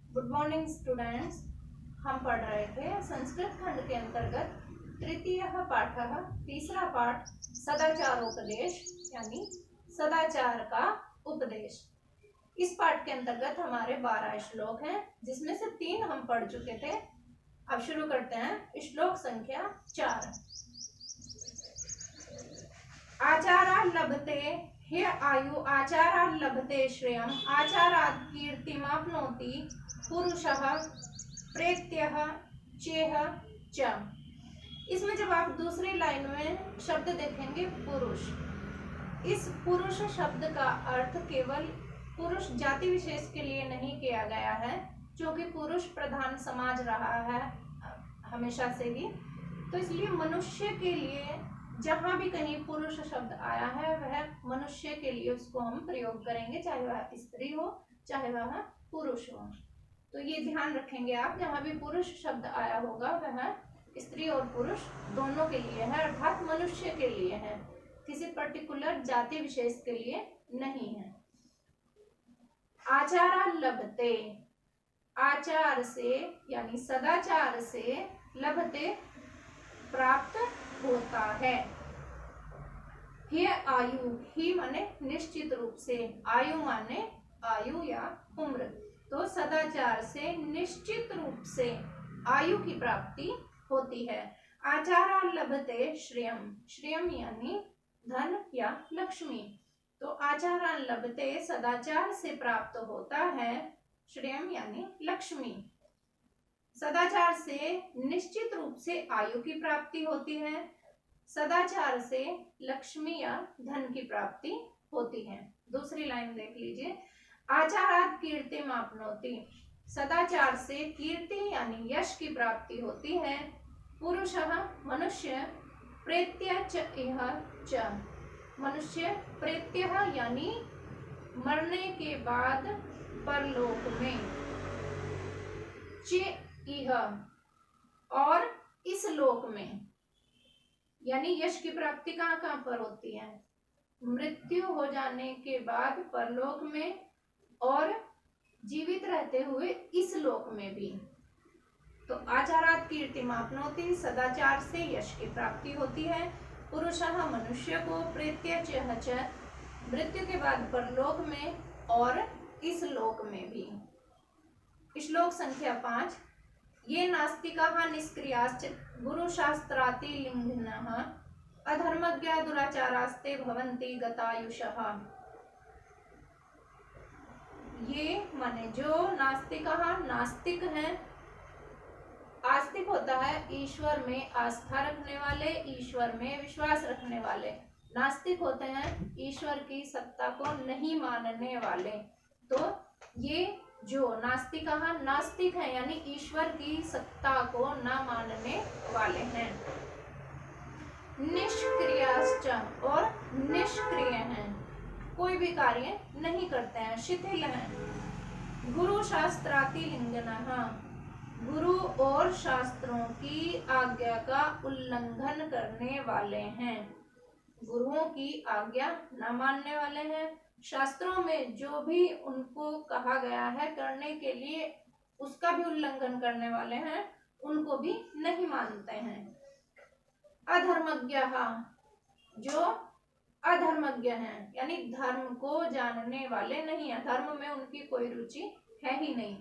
Good morning students. हम पढ़ रहे थे संस्कृत खंड के अंतर्गत तृतीय पाठ, तीसरा पाठ सदाचारोपदेश यानी सदाचार का उपदेश। इस पाठ के अंतर्गत हमारे 12 श्लोक हैं, जिसमें से 3 हम पढ़ चुके थे। अब शुरू करते हैं श्लोक संख्या 4। आचारा लभते हे आयु आचारा लभते श्रेयम आचारात् कीर्तिमाप्नोति पुरुषः प्रेत्यः चेह च। इसमें जब आप दूसरी लाइन में शब्द देखेंगे पुरुष, इस पुरुष शब्द का अर्थ केवल पुरुष जाति विशेष के लिए नहीं किया गया है, क्योंकि पुरुष प्रधान समाज रहा है हमेशा से ही। तो इसलिए मनुष्य के लिए जहाँ भी कहीं पुरुष शब्द आया है वह मनुष्य के लिए उसको हम प्रयोग करेंगे, चाहे वह स्त्री हो चाहे वह पुरुष हो। तो ये ध्यान रखेंगे आप, जहाँ भी पुरुष शब्द आया होगा वह स्त्री और पुरुष दोनों के लिए है, अर्थात मनुष्य के लिए है, किसी पर्टिकुलर जाति विशेष के लिए नहीं है। आचारा लभते, आचार से यानी सदाचार से, लभते प्राप्त होता है। हे आयु, ही माने निश्चित रूप से, आयु माने आयु या उम्र। तो सदाचार से निश्चित रूप से आयु की प्राप्ति होती है। आचारा लभते श्रियम, श्रियम यानी धन या लक्ष्मी। तो आचारा लभते सदाचार से प्राप्त होता है, श्रियम यानी लक्ष्मी। सदाचार से निश्चित रूप से आयु की प्राप्ति होती है, सदाचार से लक्ष्मी या धन की प्राप्ति होती है। दूसरी लाइन देख लीजिए, आचारात् कीर्तिमाप्नोति, सदाचार से कीर्ति यानी यश की प्राप्ति होती है। पुरुषः मनुष्य, प्रेत्य च इह च, मनुष्य प्रेत्य यानी मरने के बाद परलोक में, च इह और इस लोक में, यानी यश की प्राप्ति कहाँ कहाँ पर होती है? मृत्यु हो जाने के बाद परलोक में और जीवित रहते हुए इस लोक में भी। तो आचारात् कीर्तिमाप्नोति, सदाचार से यश की प्राप्ति होती है। पुरुषः मनुष्य को, प्रेत्य च, मृत्यु के बाद परलोक में और इस लोक में भी। श्लोक संख्या 5। ये नास्तिकाः निष्क्रियाश्च गुरुशास्त्राति लिंगिनः अधर्मज्ञा दुराचारास्ते भवन्ति गतायुषः। ये माने जो नास्तिकाः, नास्तिक हैं, आस्तिक होता है ईश्वर में आस्था रखने वाले, ईश्वर में विश्वास रखने वाले। नास्तिक होते हैं ईश्वर की सत्ता को नहीं मानने वाले। तो ये जो नास्तिकाः, नास्तिक हैं यानी ईश्वर की सत्ता को न मानने वाले हैं। निष्क्रियाश्च और निष्क्रिय हैं, कोई भी कार्य नहीं करते हैं, शिथिल हैं। गुरु शास्त्राति लिंगनः, गुरु और शास्त्रों की आज्ञा का उल्लंघन करने वाले हैं, गुरुओं की आज्ञा न मानने वाले हैं। शास्त्रों में जो भी उनको कहा गया है करने के लिए उसका भी उल्लंघन करने वाले हैं, उनको भी नहीं मानते हैं। अधर्मज्ञः, जो अधर्मज्ञ हैं यानी धर्म को जानने वाले नहीं है, धर्म में उनकी कोई रुचि है ही नहीं।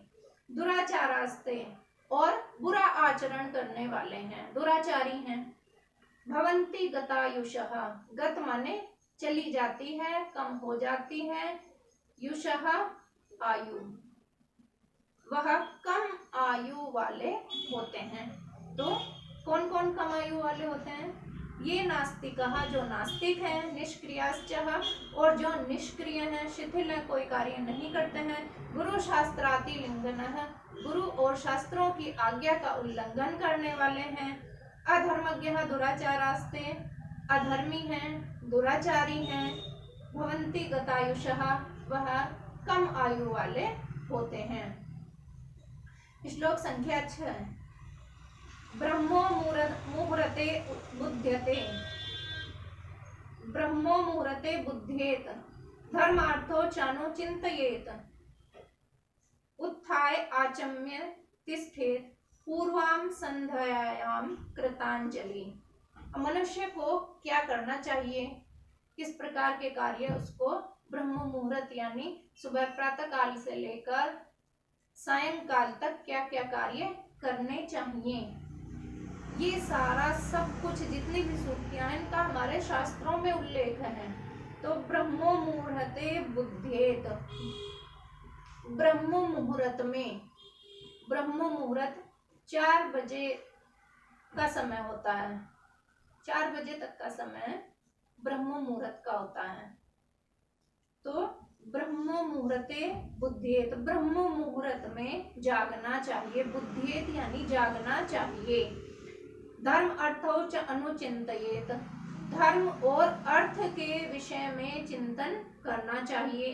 दुराचारास्ते, और बुरा आचरण करने वाले हैं, दुराचारी हैं। भवन्ति गतायुषः, गत माने चली जाती है, कम हो जाती है। युषः आयु, वह कम आयु वाले होते हैं। तो कौन कौन कम आयु वाले होते हैं? ये नास्तिकाः, जो नास्तिक हैं, निष्क्रियाश्च, और जो निष्क्रिय हैं, शिथिल हैं, कोई कार्य नहीं करते हैं। गुरु शास्त्राति लिंगनः, गुरु और शास्त्रों की आज्ञा का उल्लंघन करने वाले हैं। अधर्मज्ञः दुराचारास्ते, अधर्मी हैं, दुराचारी हैं। भवन्ति गतायुषः, वह कम आयु वाले होते हैं। श्लोक संख्या 6। ब्रह्मो मुहूर्ते बुध्यते, ब्रह्मो मुहूर्ते बुध्येत धर्मार्थो चानु चिंतयेत। उत्थाय आचम्य तिष्ठेत पूर्वाम संध्यायाम कृतांजलि। मनुष्य को क्या करना चाहिए, किस प्रकार के कार्य उसको ब्रह्म मुहूर्त यानी सुबह प्रातः काल से लेकर सायंकाल तक क्या क्या कार्य करने चाहिए। ये सारा सब कुछ जितनी भी सूक्तियां हैं इनका हमारे शास्त्रों में उल्लेख है। तो ब्रह्मो मुहूर्ते बुद्धेत, ब्रह्म मुहूर्त में, ब्रह्म मुहूर्त 4 बजे का समय होता है, 4 बजे तक का समय ब्रह्म मुहूर्त का होता है। तो ब्रह्म मुहूर्ते बुद्धेत, ब्रह्म मुहूर्त में जागना चाहिए, बुद्धेत यानी जागना चाहिए। धर्म अर्थौ च अनुचिंतयेत, धर्म और अर्थ के विषय में चिंतन करना चाहिए।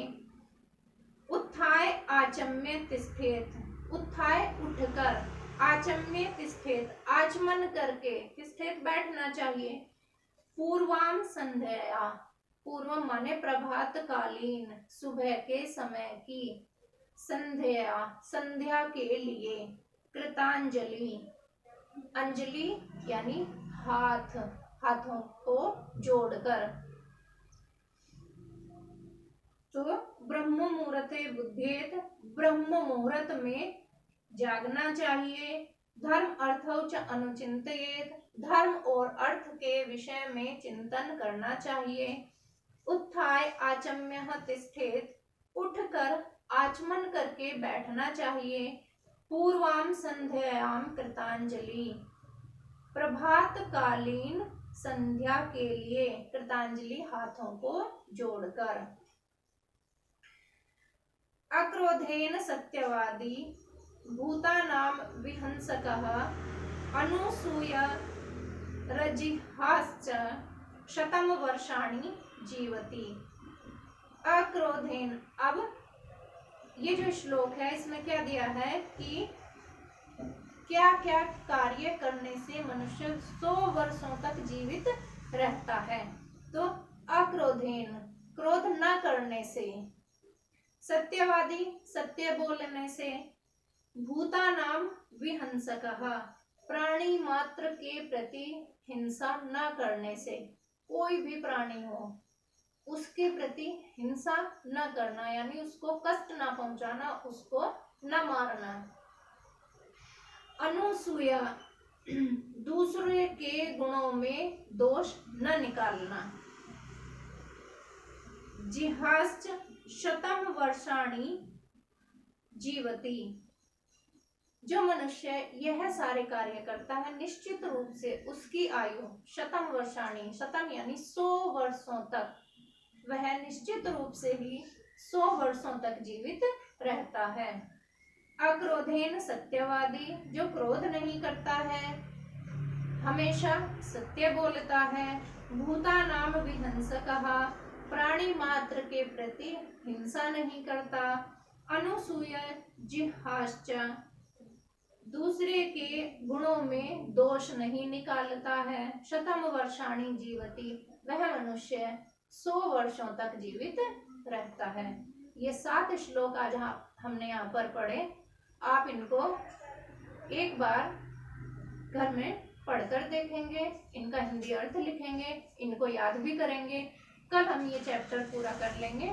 उत्थाय आचम्य तिष्ठेत, उत्थाय उठकर, आचम्य तिष्ठेत आचमन करके, तिष्ठेत बैठना चाहिए। पूर्वाम संध्या, पूर्व माने प्रभात कालीन सुबह के समय की, संध्या संध्या के लिए। कृतांजलि, अंजलि यानी हाथ, हाथों को जोड़कर। तो ब्रह्म मुहूर्ते बुद्धेत, ब्रह्म मुहूर्त में जागना चाहिए। धर्म अर्थौ च अनुचिंतयेत, धर्म और अर्थ के विषय में चिंतन करना चाहिए। उत्थाय आचम्य तिष्ठेत, उठकर आचमन करके बैठना चाहिए। पूर्वाम संध्यायाम कृतांजलि, प्रभात कालीन संध्या के लिए कृतांजलि हाथों को जोड़कर। अक्रोधेन सत्यवादी भूतानाम विहंसकः अनुसूय रजिहाश्च शतम वर्षाणि जीवति। अक्रोधेन, अब ये जो श्लोक है इसमें क्या दिया है कि क्या क्या कार्य करने से मनुष्य 100 वर्षों तक जीवित रहता है। तो अक्रोधेन, क्रोध न करने से, सत्यवादी, सत्य बोलने से, भूतानाम विहंसकः, प्राणी मात्र के प्रति हिंसा न करने से, कोई भी प्राणी हो उसके प्रति हिंसा न करना यानी उसको कष्ट न पहुंचाना, उसको न मारना। अनुसूया, दूसरे के गुणों में दोष न निकालना। जिहाश्च शतम वर्षाणि जीवति, जो मनुष्य यह सारे कार्य करता है निश्चित रूप से उसकी आयु शतम वर्षाणि, शतम यानी 100 वर्षों तक, वह निश्चित रूप से ही 100 वर्षों तक जीवित रहता है। अक्रोधेन सत्यवादी, जो क्रोध नहीं करता है, हमेशा सत्य बोलता है। भूतानाम विहंसकः, प्राणी मात्र के प्रति हिंसा नहीं करता। अनुसूय जिहाश्च, दूसरे के गुणों में दोष नहीं निकालता है। शतम वर्षाणि जीवति, वह मनुष्य 100 वर्षों तक जीवित रहता है। ये 7 श्लोक आज हमने यहाँ पर पढ़े। आप इनको एक बार घर में पढ़कर देखेंगे, इनका हिंदी अर्थ लिखेंगे, इनको याद भी करेंगे। कल हम ये चैप्टर पूरा कर लेंगे।